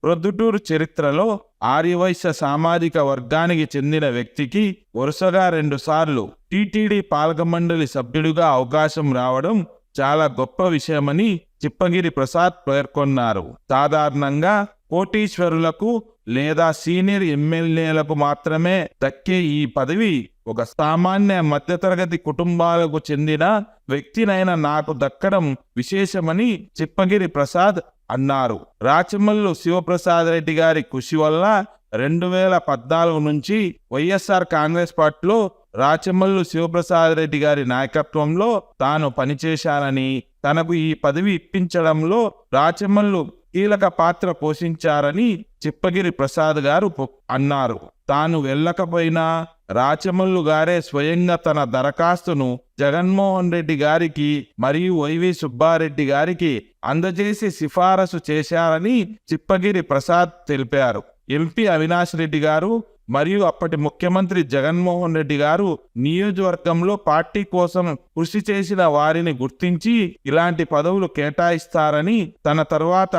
ప్రొద్దుటూరు చరిత్రలో ఆర్యవైశ్య సామాజిక వర్గానికి చెందిన వ్యక్తికి వరుసగా 2 సార్లు టీటీడీ పాలకమండలి సభ్యుడిగా అవకాశం రావడం చాలా గొప్ప విషయమని చిప్పగిరి ప్రసాద్ పేర్కొన్నారు. సాధారణంగా కోటీశ్వరులకు లేదా సీనియర్ ఎమ్మెల్యేలకు మాత్రమే దక్కే ఈ పదవి ఒక సామాన్య మధ్యతరగతి కుటుంబాలకు చెందిన వ్యక్తినైన నాకు దక్కడం విశేషమని చిప్పగిరి ప్రసాద్ అన్నారు. రాచమల్లు శివప్రసాద్ రెడ్డి గారి కృషి వల్ల 2014 నుంచి వైఎస్ఆర్ కాంగ్రెస్ పార్టీలో రాచమల్లు శివప్రసాద్ రెడ్డి గారి నాయకత్వంలో తాను పనిచేశానని, తనకు ఈ పదవి ఇప్పించడంలో రాచమల్లు కీలక పాత్ర పోషించారని చిప్పగిరి ప్రసాద్ గారు అన్నారు. తాను వెళ్ళకపోయినా రాచమల్లు గారే స్వయంగా తన దరఖాస్తును జగన్మోహన్ రెడ్డి గారికి మరియు వైవి సుబ్బారెడ్డి గారికి అందజేసి సిఫారసు చేశారని చిప్పగిరి ప్రసాద్ తెలిపారు. ఎంపీ అవినాష్ రెడ్డి గారు మరియు అప్పటి ముఖ్యమంత్రి జగన్మోహన్ రెడ్డి గారు నియోజకవర్గంలో పార్టీ కోసం కృషి చేసిన వారిని గుర్తించి ఇలాంటి పదవులు కేటాయిస్తారని, తన తర్వాత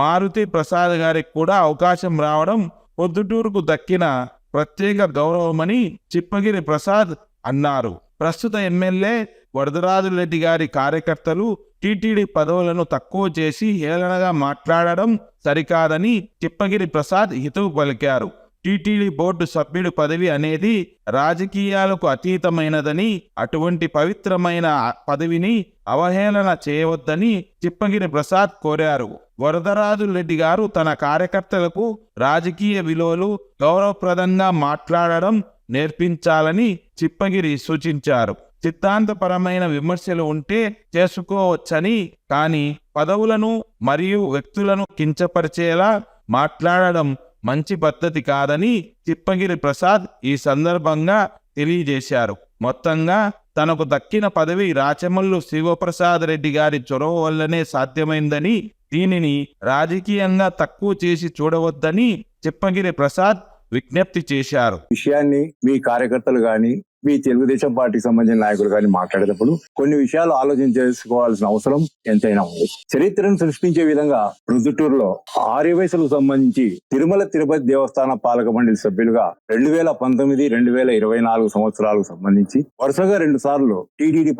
మారుతి ప్రసాద్ గారికి కూడా అవకాశం రావడం పొద్దుటూరుకు దక్కిన ప్రత్యేక గౌరవమని చిప్పగిరి ప్రసాద్ అన్నారు. ప్రస్తుత ఎమ్మెల్యే వరదరాజురెడ్డి గారి కార్యకర్తలు టీటీడీ పదవులను తక్కువ చేసి హేళనగా మాట్లాడడం సరికాదని చిప్పగిరి ప్రసాద్ హితవు పలికారు. టీటీడీ బోర్డు సభ్యుడి పదవి అనేది రాజకీయాలకు అతీతమైనదని, అటువంటి పవిత్రమైన పదవిని అవహేళన చేయవద్దని చిప్పగిరి ప్రసాద్ కోరారు. వరదరాజురెడ్డి గారు తన కార్యకర్తలకు రాజకీయ విలువలు గౌరవప్రదంగా మాట్లాడడం నేర్పించాలని చిప్పగిరి సూచించారు. సిద్ధాంతపరమైన విమర్శలు ఉంటే చేసుకోవచ్చని, కానీ పదవులను మరియు వ్యక్తులను కించపరిచేలా మాట్లాడడం మంచి పద్ధతి కాదని చిప్పగిరి ప్రసాద్ ఈ సందర్భంగా తెలియజేశారు. మొత్తంగా తనకు దక్కిన పదవి రాచమల్లు శివప్రసాద్ రెడ్డి గారి చొరవ వల్లనే సాధ్యమైందని, దీనిని రాజకీయంగా తక్కువ చేసి చూడవద్దని చిప్పగిరి ప్రసాద్ విజ్ఞప్తి చేశారు. విషయాన్ని మీ కార్యకర్తలు గాని, మీ తెలుగుదేశం పార్టీకి సంబంధించిన నాయకులు కానీ మాట్లాడేటప్పుడు కొన్ని విషయాలు ఆలోచన చేసుకోవాల్సిన అవసరం ఎంతైనా ఉంది. చరిత్రను సృష్టించే విధంగా ప్రొద్దుటూరులో ఆర్యవైశ్యులకు సంబంధించి తిరుమల తిరుపతి దేవస్థాన పాలక మండలి సభ్యులుగా 2019, 2024 సంవత్సరాలకు సంబంధించి వరుసగా 2 సార్లు టీటీడీ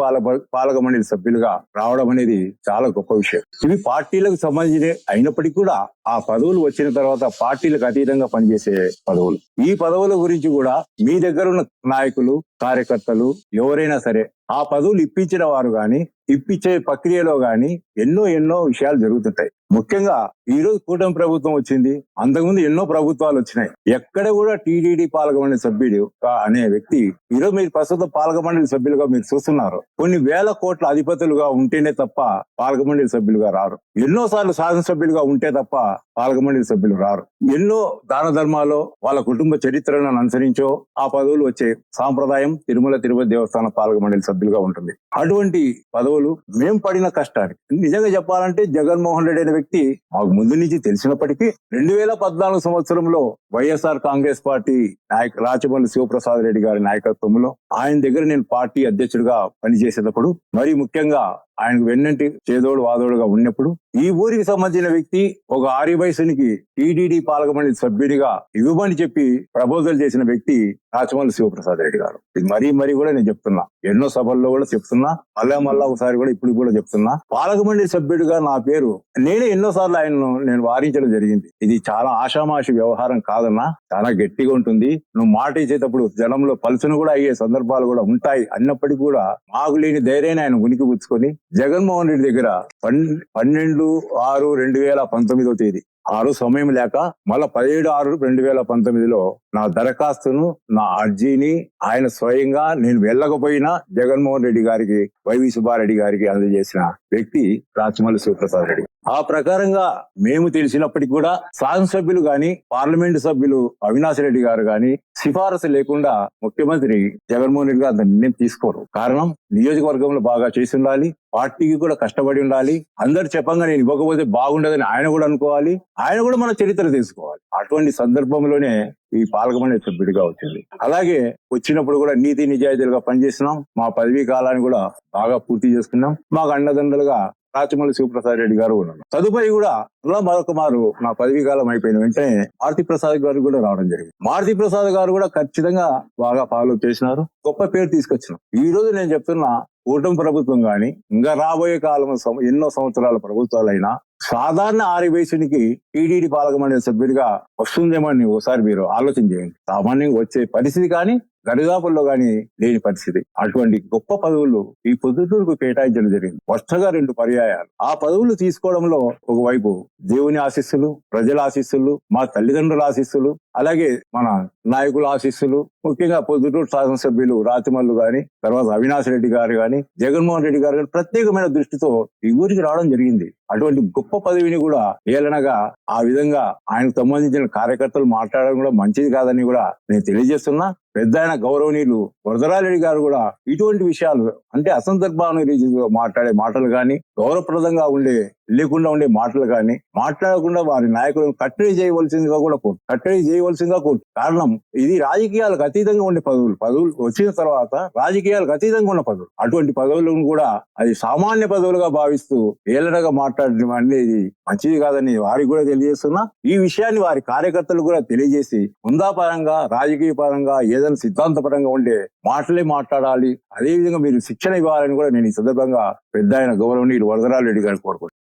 పాలక మండలి సభ్యులుగా రావడం అనేది చాలా గొప్ప విషయం. ఇవి పార్టీలకు సంబంధించి అయినప్పటికీ కూడా ఆ పదవులు వచ్చిన తర్వాత పార్టీలకు అతీతంగా పనిచేసే పదవులు. ఈ పదవుల గురించి కూడా మీ దగ్గర ఉన్న నాయకులు, కార్యకర్తలు ఎవరైనా సరే ఆ పదవులు ఇప్పించిన వారు గాని, ఇప్పించే ప్రక్రియలో గాని ఎన్నో విషయాలు జరుగుతుంటాయి. ముఖ్యంగా ఈ రోజు కూటమి ప్రభుత్వం వచ్చింది, అంతకుముందు ఎన్నో ప్రభుత్వాలు వచ్చినాయి. ఎక్కడ కూడా టీటీడీ పాలక మండలి సభ్యుడు అనే వ్యక్తి ఈరోజు మీరు ప్రస్తుత పాలక మండలి సభ్యులుగా మీరు చూస్తున్నారు. కొన్ని వేల కోట్ల అధిపతులుగా ఉంటేనే తప్ప పాలక మండలి సభ్యులుగా రారు. ఎన్నో సార్లు శాసనసభ్యులుగా ఉంటే తప్ప పాలక మండలి సభ్యులు రారు. ఎన్నో దాన ధర్మాలు వాళ్ళ కుటుంబ చరిత్రను అనుసరించో ఆ పదవులు వచ్చే సాంప్రదాయం తిరుమల తిరుపతి దేవస్థాన పాలక మండలి సభ్యులుగా ఉంటుంది. అటువంటి పదవులు మేము పడిన కష్టానికి నిజంగా చెప్పాలంటే జగన్మోహన్ రెడ్డి అనే వ్యక్తి మాకు ముందు నుంచి తెలిసినప్పటికీ 2014 సంవత్సరంలో వైఎస్ఆర్ కాంగ్రెస్ పార్టీ రాచమల్లు శివప్రసాద్ రెడ్డి గారి నాయకత్వంలో ఆయన దగ్గర నేను పార్టీ అధ్యక్షుడిగా పనిచేసేటప్పుడు, మరి ముఖ్యంగా ఆయనకు వెన్నంటి చేదోడు వాదోడుగా ఉన్నప్పుడు ఈ ఊరికి సంబంధించిన వ్యక్తి ఒక ఆర్యవైశ్యునికి టీటీడీ పాలక మండలి సభ్యుడిగా ఇవ్వమని చెప్పి ప్రపోజల్ చేసిన వ్యక్తి రాచమల్లు శివప్రసాద్ రెడ్డి గారు. ఇది మరీ కూడా నేను చెప్తున్నా, ఎన్నో సభల్లో కూడా చెప్తున్నా, మళ్ళా ఒకసారి కూడా ఇప్పుడు కూడా చెప్తున్నా, పాలక మండలి సభ్యుడిగా నా పేరు నేనే ఎన్నోసార్లు ఆయనను నేను వారించడం జరిగింది. ఇది చాలా ఆషామాషి వ్యవహారం కాదన్నా, చాలా గట్టిగా ఉంటుంది. నువ్వు మాట ఇచ్చేటప్పుడు జనంలో పలుసును కూడా అయ్యే సందర్భాలు కూడా ఉంటాయి. అన్నప్పటికీ కూడా మాకు లేని ధైర్యాన్ని ఆయన ఉనికి పుచ్చుకొని జగన్మోహన్ రెడ్డి దగ్గర 12/6/2019 ఆ రోజు సమయం లేక మళ్ళా 17/6/2019 నా దరఖాస్తును, నా అర్జీని ఆయన స్వయంగా నేను వెళ్ళకపోయినా జగన్మోహన్ రెడ్డి గారికి, వైవి సుబ్బారెడ్డి గారికి అందజేసిన వ్యక్తి రాచమల్లు శివప్రసాద్ రెడ్డి. ఆ ప్రకారంగా మేము తెలిసినప్పటికీ కూడా శాసనసభ్యులు గాని, పార్లమెంటు సభ్యులు అవినాష్ రెడ్డి గారు గాని సిఫారసు లేకుండా ముఖ్యమంత్రి జగన్మోహన్ రెడ్డి గారు నిర్ణయం తీసుకోరు. కారణం నియోజకవర్గంలో బాగా చేసి ఉండాలి, పార్టీకి కూడా కష్టపడి ఉండాలి. అందరు చెప్పంగా నేను ఇవ్వకపోతే బాగుండదని ఆయన కూడా అనుకోవాలి, ఆయన కూడా మన చరిత్ర తెలుసుకోవాలి. అటువంటి సందర్భంలోనే ఈ పాలక మండలి సభ్యుడిగా వచ్చింది. అలాగే వచ్చినప్పుడు కూడా నీతి నిజాయితీలుగా పనిచేస్తున్నాం, మా పదవీ కాలాన్ని కూడా బాగా పూర్తి చేసుకున్నాం. మాకు అండదండలుగా రాచమల్లి శివప్రసాద్ రెడ్డి గారు ఉన్నారు. తదుపరి కూడా అలా మరొక మారు నా పదవీ కాలం అయిపోయిన వెంటనే మారుతి ప్రసాద్ గారు కూడా రావడం జరిగింది. మారుతి ప్రసాద్ గారు కూడా ఖచ్చితంగా బాగా ఫాలో చేసినారు, గొప్ప పేరు తీసుకొచ్చినారు. ఈ రోజు నేను చెప్తున్నా, కూటమి ప్రభుత్వం గాని ఇంకా రాబోయే కాలం ఎన్నో సంవత్సరాల ప్రభుత్వాలైనా సాధారణ ఆర్యవైశ్యునికి టీటీడీ పాలక మండలి సభ్యుడిగా వస్తుందేమని ఒకసారి మీరు ఆలోచన చేయండి. సామాన్యంగా వచ్చే పరిస్థితి కానీ దరిదాపుల్లో గాని లేని పరిస్థితి. అటువంటి గొప్ప పదవులు ఈ పొద్దుటూరుకు కేటాయించడం జరిగింది, వరుసగా 2 పర్యాయాలు. ఆ పదవులు తీసుకోవడంలో ఒకవైపు దేవుని ఆశీస్సులు, ప్రజల ఆశీస్సులు, మా తల్లిదండ్రుల ఆశీస్సులు, అలాగే మన నాయకుల ఆశీస్సులు, ముఖ్యంగా పొద్దుటూరు శాసనసభ్యులు రాచమల్లు గాని, తర్వాత అవినాష్ రెడ్డి గారు గాని, జగన్మోహన్ రెడ్డి గారు గాని ప్రత్యేకమైన దృష్టితో ఈ ఊరికి రావడం జరిగింది. అటువంటి గొప్ప పదవిని కూడా ఏలనగా ఆ విధంగా ఆయనకు సంబంధించిన కార్యకర్తలు మాట్లాడడం కూడా మంచిది కాదని కూడా నేను తెలియజేస్తున్నా. పెద్ద ఆయన గౌరవనీయులు వరదరాజరెడ్డి గారు కూడా ఇటువంటి విషయాలు అంటే అసందర్భానురీతిగా మాట్లాడే మాటలు గాని, గౌరవప్రదంగా లేకుండా ఉండే మాటలు కానీ మాట్లాడకుండా వారి నాయకులను కట్టడి చేయవలసిందిగా కోరుతూ కారణం ఇది రాజకీయాలకు అతీతంగా ఉండే పదవులు వచ్చిన తర్వాత రాజకీయాలకు అతీతంగా ఉన్న పదవులు. అటువంటి పదవులను కూడా అది సామాన్య పదవులుగా భావిస్తూ ఏలనగా మాట్లాడడం అనేది మంచిది కాదని వారికి కూడా తెలియజేస్తున్నా. ఈ విషయాన్ని వారి కార్యకర్తలు కూడా తెలియజేసి హుందాపరంగా, రాజకీయ పరంగా, ఏదైనా సిద్ధాంతపరంగా ఉండే మాటలే మాట్లాడాలి, అదేవిధంగా మీరు శిక్షణ ఇవ్వాలని కూడా నేను ఈ సందర్భంగా పెద్ద ఆయన గౌరవనీయులు వరదరాజరెడ్డి గారు కోరుకుంటున్నాను.